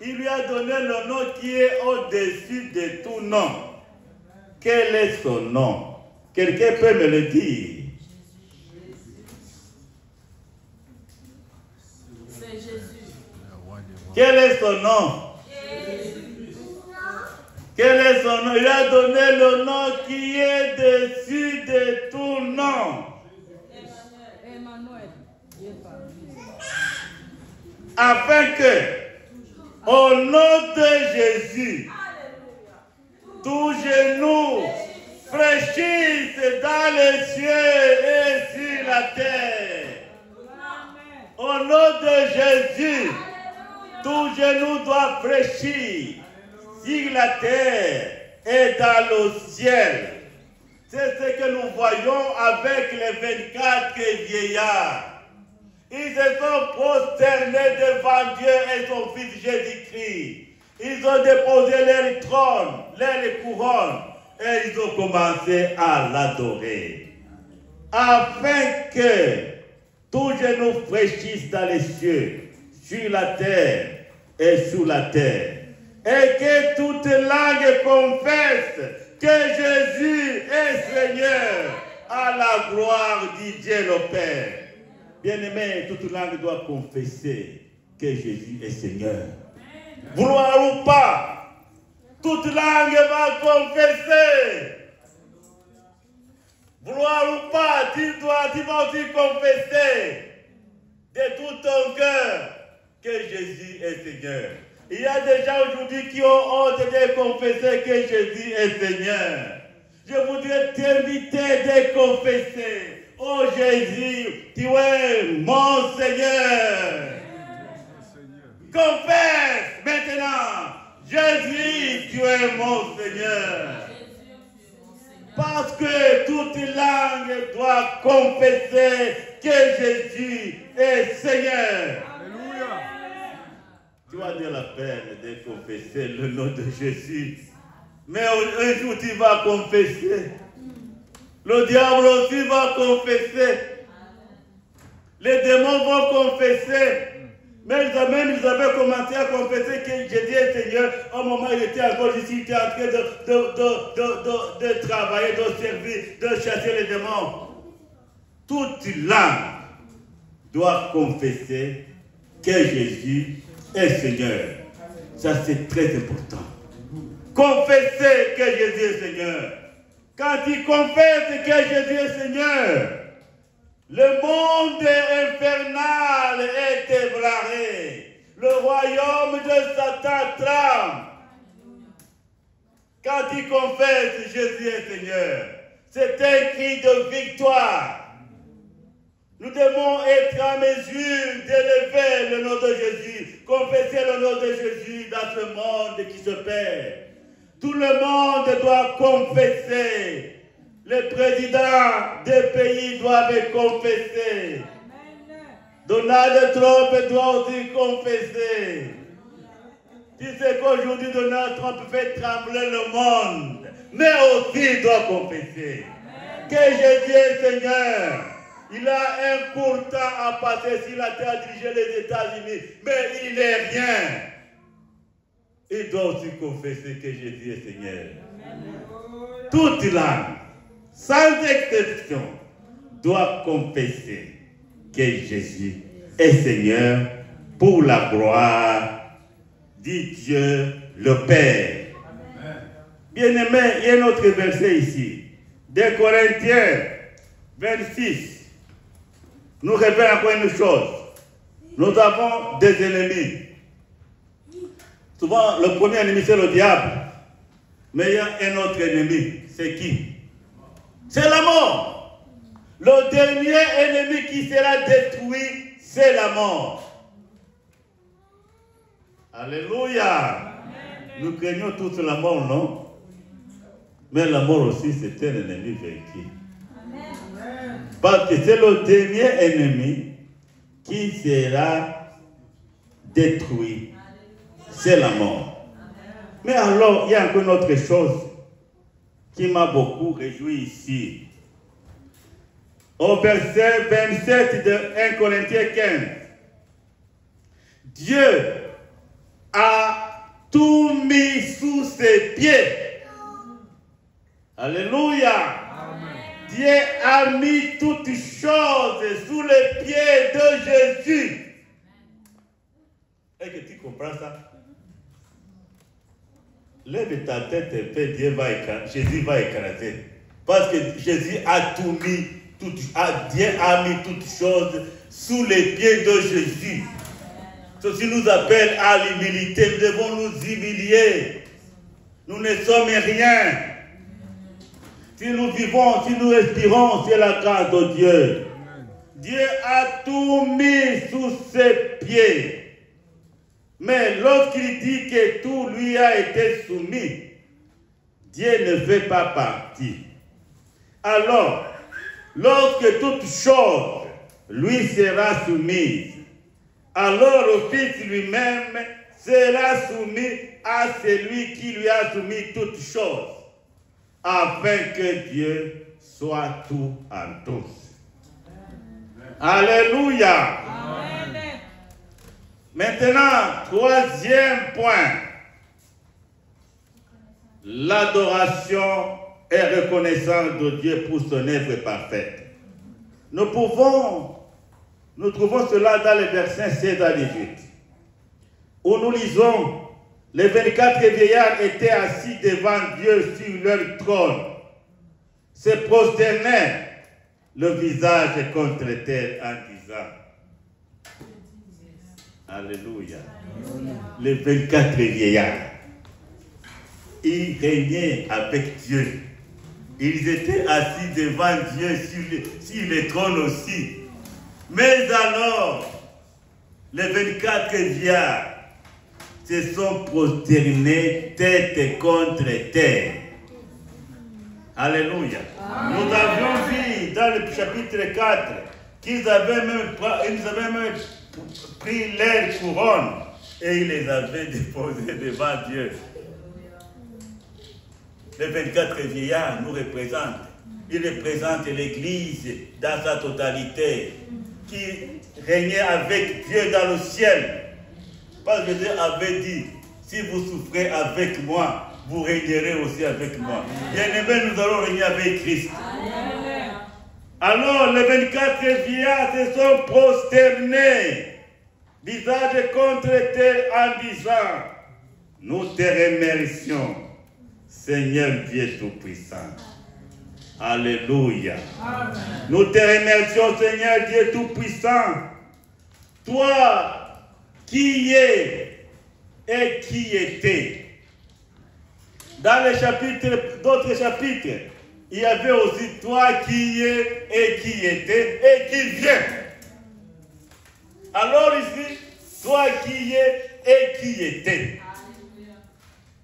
Il lui a donné le nom qui est au-dessus de tout nom. Quel est son nom? Quelqu'un peut me le dire? C'est Jésus. Quel est son nom? Jésus. Quel est son nom? Il a donné le nom qui est au-dessus de tout nom. Emmanuel. Afin que, au nom de Jésus, tout genou fléchisse dans les cieux et sur la terre. Au nom de Jésus, tout genou doit fléchir sur la terre et dans le ciel. C'est ce que nous voyons avec les 24 vieillards. Ils se sont prosternés devant Dieu et son Fils Jésus-Christ. Ils ont déposé leur trône, leur couronne, et ils ont commencé à l'adorer. Afin que tout genou fléchisse dans les cieux, sur la terre et sous la terre. Et que toute langue confesse que Jésus est Seigneur à la gloire du Dieu le Père. Bien-aimé, toute langue doit confesser que Jésus est Seigneur. Vouloir ou pas, toute langue va confesser. Vouloir ou pas, tu vas aussi confesser de tout ton cœur que Jésus est Seigneur. Il y a des gens aujourd'hui qui ont honte de confesser que Jésus est Seigneur. Je voudrais t'inviter de confesser. Oh Jésus, tu es mon Seigneur. Confesse maintenant. Jésus, tu es mon Seigneur. Parce que toute langue doit confesser que Jésus est Seigneur. Alléluia. Tu vas dire la peine de confesser le nom de Jésus. Mais un jour tu vas confesser. Le diable aussi va confesser. Les démons vont confesser. Mais ils avaient commencé à confesser que Jésus est Seigneur. Au moment où il était encore ici, il était en train de travailler, de servir, de chasser les démons. Toute langue doit confesser que Jésus est Seigneur. Ça, c'est très important. Confesser que Jésus est Seigneur. Quand il confesse que Jésus est Seigneur, le monde infernal est ébranlé. Le royaume de Satan tremble. Quand il confesse Jésus est Seigneur, c'est un cri de victoire. Nous devons être en mesure d'élever le nom de Jésus, confesser le nom de Jésus dans ce monde qui se perd. Tout le monde doit confesser. Les présidents des pays doivent confesser. Donald Trump doit aussi confesser. Tu sais qu'aujourd'hui Donald Trump fait trembler le monde, mais aussi il doit confesser que Jésus est Seigneur. Il a un court temps à passer sur la terre à diriger les États-Unis, mais il n'est rien. Il doit aussi confesser que Jésus est Seigneur. Toute langue, sans exception, doit confesser que Jésus est Seigneur pour la gloire de Dieu le Père. Bien-aimé, il y a un autre verset ici. 2 Corinthiens 26 nous révèle encore une chose. Nous avons des ennemis. Souvent, le premier ennemi, c'est le diable. Mais il y a un autre ennemi. C'est qui? C'est la mort. Le dernier ennemi qui sera détruit, c'est la mort. Alléluia. Amen. Nous craignons tous la mort, non? Mais la mort aussi, c'est un ennemi vaincu. Parce que c'est le dernier ennemi qui sera détruit. C'est la mort. Mais alors, il y a encore une autre chose qui m'a beaucoup réjoui ici. Au verset 27 de 1 Corinthiens 15. Dieu a tout mis sous ses pieds. Alléluia. Dieu a mis toutes choses sous les pieds de Jésus. Est-ce que tu comprends ça? Lève ta tête et fais, Jésus va écraser. Parce que Jésus a tout mis, Dieu a mis toutes choses sous les pieds de Jésus. Ceci nous appelle à l'humilité. Nous devons nous humilier. Nous ne sommes rien. Si nous vivons, si nous respirons, c'est la grâce de Dieu. Dieu a tout mis sous ses pieds. Mais lorsqu'il dit que tout lui a été soumis, Dieu ne fait pas partie. Alors, lorsque toute chose lui sera soumise, alors le Fils lui-même sera soumis à celui qui lui a soumis toutes choses, afin que Dieu soit tout en tous. Alléluia. Amen. Maintenant, troisième point. L'adoration et reconnaissance de Dieu pour son œuvre parfaite. Nous trouvons cela dans les versets 16 à 18, où nous lisons: les 24 vieillards étaient assis devant Dieu sur leur trône, se prosternaient le visage contre terre en disant: Alléluia. Les 24 vieillards, ils régnaient avec Dieu. Ils étaient assis devant Dieu sur les trônes aussi. Mais alors, les 24 vieillards se sont prosternés tête contre terre. Alléluia. Amen. Nous avions vu dans le chapitre 4 qu'ils avaient même pris leur couronne et ils les avaient déposés devant Dieu. Les 24 vieillards nous représentent. Ils représentent l'Église dans sa totalité, qui régner avec Dieu dans le ciel. Parce que Dieu avait dit, si vous souffrez avec moi, vous régnerez aussi avec moi. Bien-aimés, nous allons régner avec Christ. Alors, les 24 vieillards se sont prosternés, visage contre terre, en disant, nous te remercions, Seigneur Dieu Tout-Puissant. Alléluia. Amen. Nous te remercions, Seigneur Dieu Tout-Puissant. Toi qui es et qui était. Dans les chapitres, d'autres chapitres, il y avait aussi toi qui es et qui était et qui vient. Alors ici, toi qui es et qui était.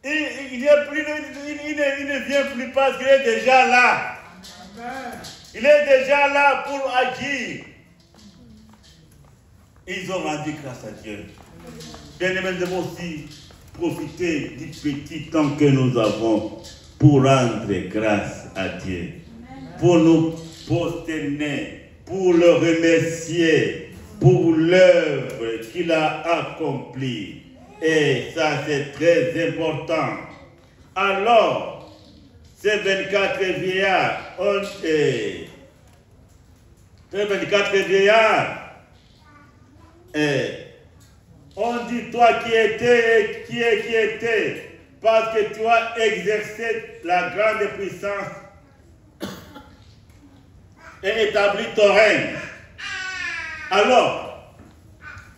Il ne vient plus parce qu'il est déjà là. Il est déjà là pour agir. Ils ont rendu grâce à Dieu. Bien-aimés, nous devons aussi profiter du petit temps que nous avons pour rendre grâce à Dieu. Pour nous prosterner, pour le remercier, pour l'œuvre qu'il a accomplie. Et ça, c'est très important. Alors, ces 24 vieillards ont on dit, toi qui étais, qui était, parce que tu as exercé la grande puissance et établi ton règne. Alors,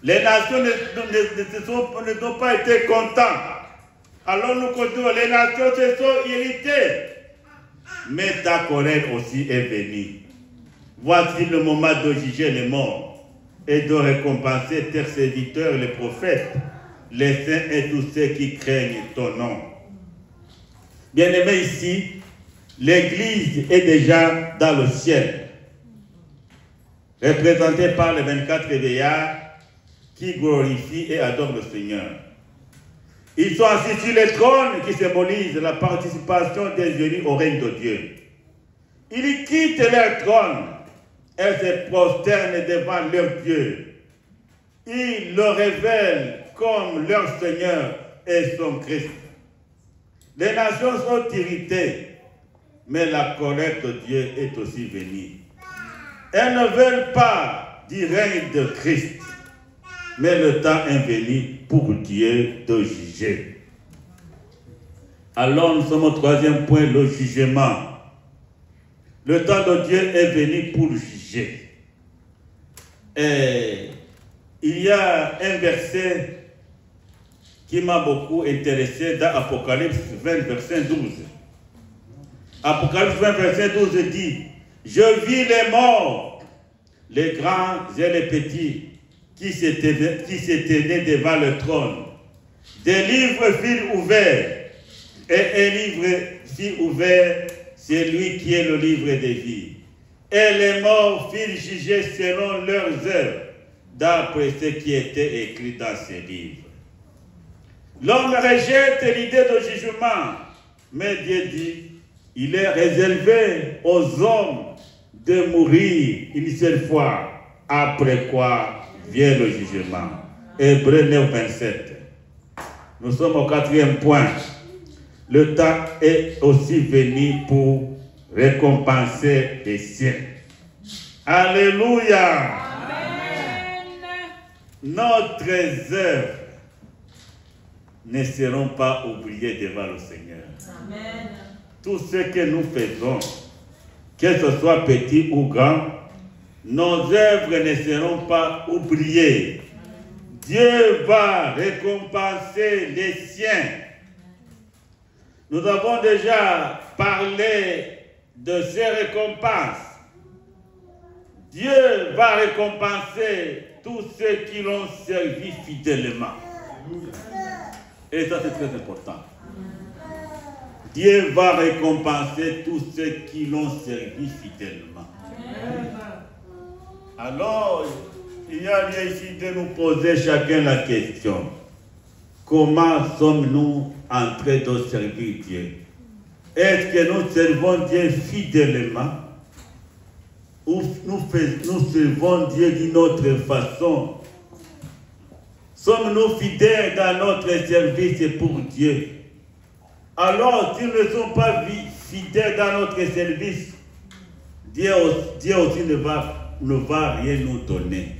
les nations ne sont pas été contentes. Alors nous continuons, les nations se sont irritées. Mais ta colère aussi est venue. Voici le moment de juger les morts et de récompenser tes serviteurs, les prophètes, les saints et tous ceux qui craignent ton nom. Bien-aimés, ici, l'Église est déjà dans le ciel, représentée par les 24 vieillards qui glorifient et adorent le Seigneur. Ils sont assis sur les trônes qui symbolisent la participation des unis au règne de Dieu. Ils quittent leur trône et se prosternent devant leur Dieu. Ils le révèlent comme leur Seigneur et son Christ. Les nations sont irritées, mais la colère de Dieu est aussi venue. Elles ne veulent pas du règne de Christ, mais le temps est venu pour Dieu de juger. Alors nous sommes au troisième point, le jugement. Le temps de Dieu est venu pour juger. Et il y a un verset qui m'a beaucoup intéressé dans Apocalypse 20, verset 12. Apocalypse 20, verset 12 dit, « Je vis les morts, les grands et les petits, qui s'éteignaient devant le trône. Des livres furent ouverts, et un livre fut ouvert, c'est lui qui est le livre de vie. Et les morts furent jugés selon leurs œuvres, d'après ce qui était écrit dans ces livres. L'homme rejette l'idée de jugement, mais Dieu dit, il est réservé aux hommes de mourir une seule fois, après quoi vient le jugement. Hébreux 9, 27. Nous sommes au quatrième point. Le temps est aussi venu pour récompenser les siens. Alléluia. Amen. Notre œuvre ne seront pas oubliées devant le Seigneur. Amen. Tout ce que nous faisons, que ce soit petit ou grand, nos œuvres ne seront pas oubliées. Dieu va récompenser les siens. Nous avons déjà parlé de ces récompenses. Dieu va récompenser tous ceux qui l'ont servi fidèlement. Et ça, c'est très important. Dieu va récompenser tous ceux qui l'ont servi fidèlement. Alors, il y a lieu ici de nous poser chacun la question. Comment sommes-nous en train de servir Dieu? Est-ce que nous servons Dieu fidèlement? où nous servons Dieu d'une autre façon? Sommes-nous fidèles dans notre service pour Dieu? Alors, si nous ne sommes pas fidèles dans notre service, Dieu aussi ne va rien nous donner.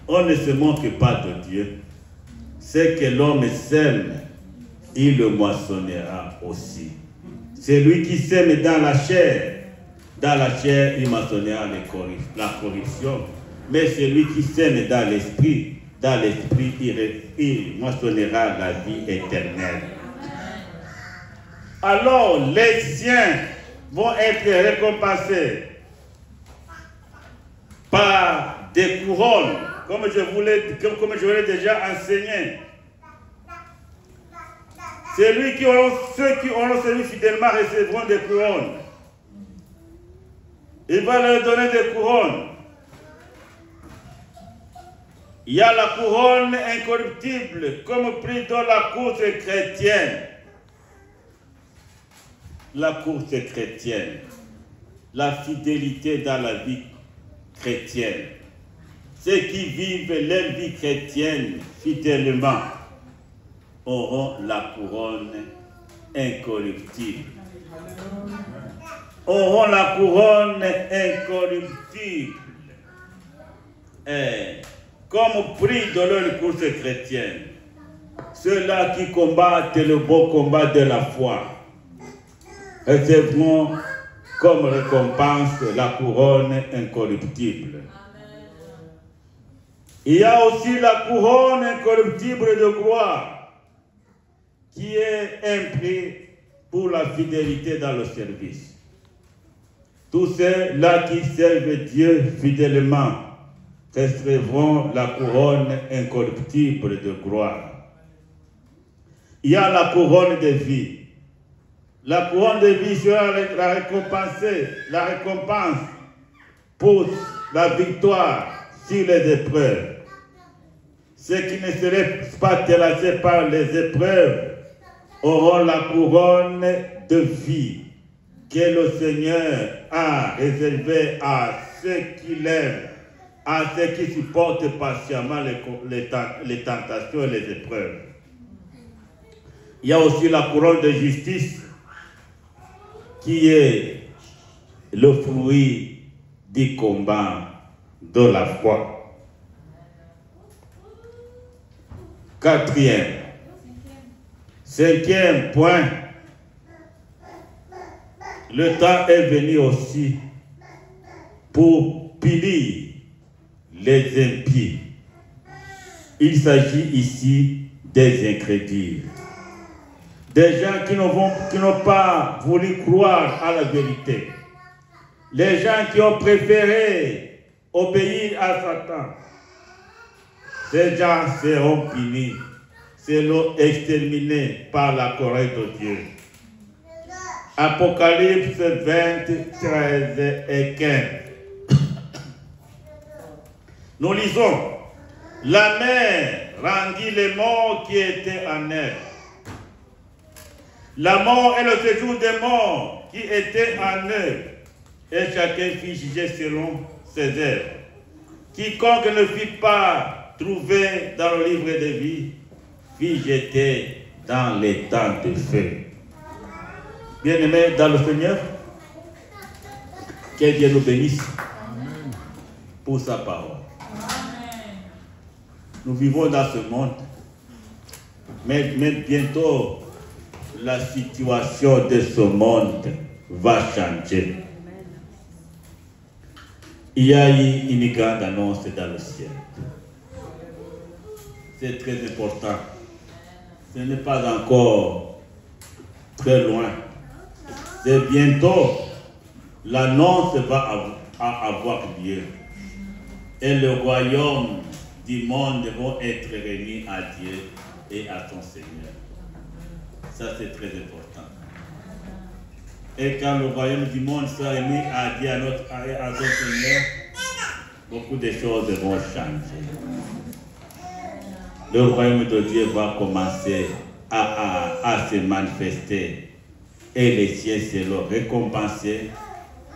On ne se manque pas de Dieu. Ce que l'homme sème, il le moissonnera aussi. C'est lui qui sème dans la chair, il moissonnera la corruption. Mais celui qui sème dans l'esprit, il moissonnera la vie éternelle. Alors, les siens vont être récompensés par des couronnes, comme je l'ai déjà enseigné. Ceux qui auront servi fidèlement recevront des couronnes. Il va leur donner des couronnes. Il y a la couronne incorruptible comme prix dans la course chrétienne. La course chrétienne. La fidélité dans la vie chrétienne. Ceux qui vivent leur vie chrétienne fidèlement auront la couronne incorruptible. Auront la couronne incorruptible. Comme prix de leur course chrétienne. Ceux-là qui combattent le bon combat de la foi recevront comme récompense la couronne incorruptible. Il y a aussi la couronne incorruptible de gloire qui est un prix pour la fidélité dans le service. Tous ceux-là qui servent Dieu fidèlement recevront la couronne incorruptible de gloire. Il y a la couronne de vie. La couronne de vie sera la récompense pour la victoire sur les épreuves. Ceux qui ne seraient pas terrassés par les épreuves auront la couronne de vie que le Seigneur a réservée à ceux qui l'aiment, à ceux qui supportent patiemment les tentations et les épreuves. Il y a aussi la couronne de justice qui est le fruit du combat de la foi. Cinquième point, le temps est venu aussi pour punir les impies. Il s'agit ici des incrédules. Des gens qui n'ont pas voulu croire à la vérité. Les gens qui ont préféré obéir à Satan. Ces gens seront punis, seront exterminés par la colère de Dieu. Apocalypse 20, 13 et 15. Nous lisons, la mer rendit les morts qui étaient en elle. La mort est le séjour des morts qui étaient en eux, et chacun fut jugé selon ses œuvres. Quiconque ne fut pas trouvé dans le livre de vie, fut jeté dans les temps de feu. Bien-aimés dans le Seigneur, que Dieu nous bénisse pour sa parole. Nous vivons dans ce monde, mais bientôt, la situation de ce monde va changer. Il y a eu une grande annonce dans le ciel. C'est très important. Ce n'est pas encore très loin. C'est bientôt. L'annonce va avoir lieu. Et le royaume du monde va être remis à Dieu et à son Seigneur. Ça, c'est très important. Et quand le royaume du monde sera remis à Dieu, à son Seigneur, beaucoup de choses vont changer. Le royaume de Dieu va commencer à se manifester. Et les cieux seront récompensés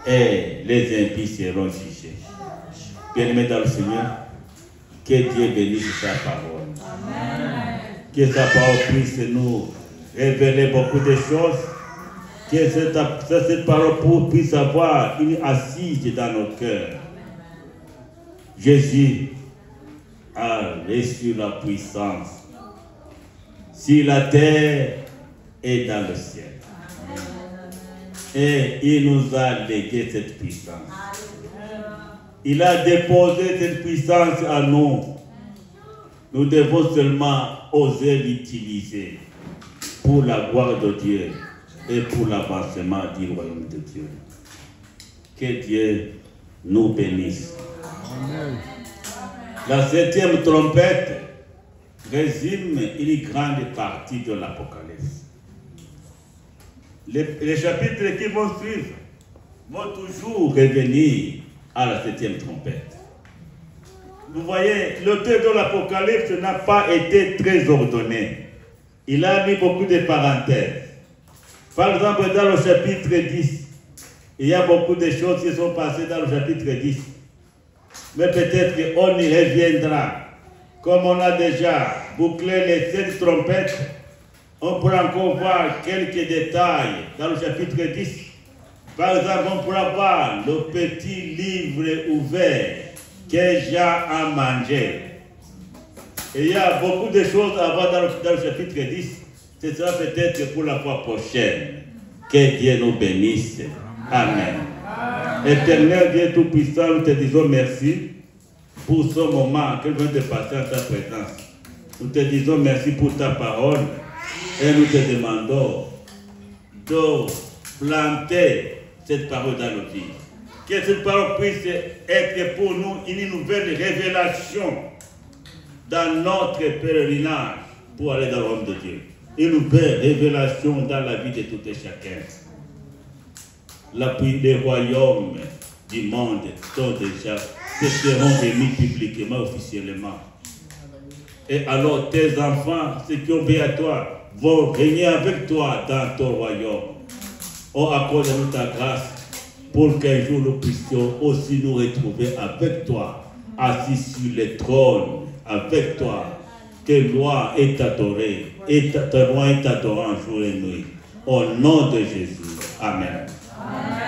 et les impies seront jugés. Bien-aimés dans le Seigneur, que Dieu bénisse sa parole. Amen. Que sa parole puisse nous révéler beaucoup de choses. Que cette parole puisse avoir une assise dans nos cœurs. Jésus a reçu la puissance sur la terre et dans le ciel. Et il nous a légué cette puissance. Il a déposé cette puissance à nous. Nous devons seulement oser l'utiliser pour la gloire de Dieu et pour l'avancement du royaume de Dieu. Que Dieu nous bénisse. Amen. La 7e trompette résume une grande partie de l'Apocalypse. Les chapitres qui vont suivre vont toujours revenir à la 7e trompette. Vous voyez, l'auteur de l'Apocalypse n'a pas été très ordonné. Il a mis beaucoup de parenthèses. Par exemple, dans le chapitre 10, il y a beaucoup de choses qui sont passées dans le chapitre 10. Mais peut-être qu'on y reviendra. Comme on a déjà bouclé les 7 trompettes, on pourra encore voir quelques détails dans le chapitre 10. Par exemple, on pourra voir le petit livre ouvert que Jean a mangé. Et il y a beaucoup de choses à voir dans le chapitre 10. Ce sera peut-être pour la fois prochaine. Que Dieu nous bénisse. Amen. Éternel Dieu Tout-Puissant, nous te disons merci pour ce moment que nous venons de passer en ta présence. Nous te disons merci pour ta parole et nous te demandons de planter cette parole dans nos vies. Que cette parole puisse être pour nous une nouvelle révélation dans notre pèlerinage pour aller dans le royaume de Dieu. Une nouvelle révélation dans la vie de tout et chacun. Les royaumes du monde sont déjà, seront remis publiquement, officiellement. Et alors tes enfants, ceux qui ont obéi à toi, vont régner avec toi dans ton royaume. Oh, accorde-nous ta grâce pour qu'un jour nous puissions aussi nous retrouver avec toi, assis sur le trône, avec toi. Tes lois est adorée, ta loi est adorée en jour et nuit. Au nom de Jésus. Amen. Amen.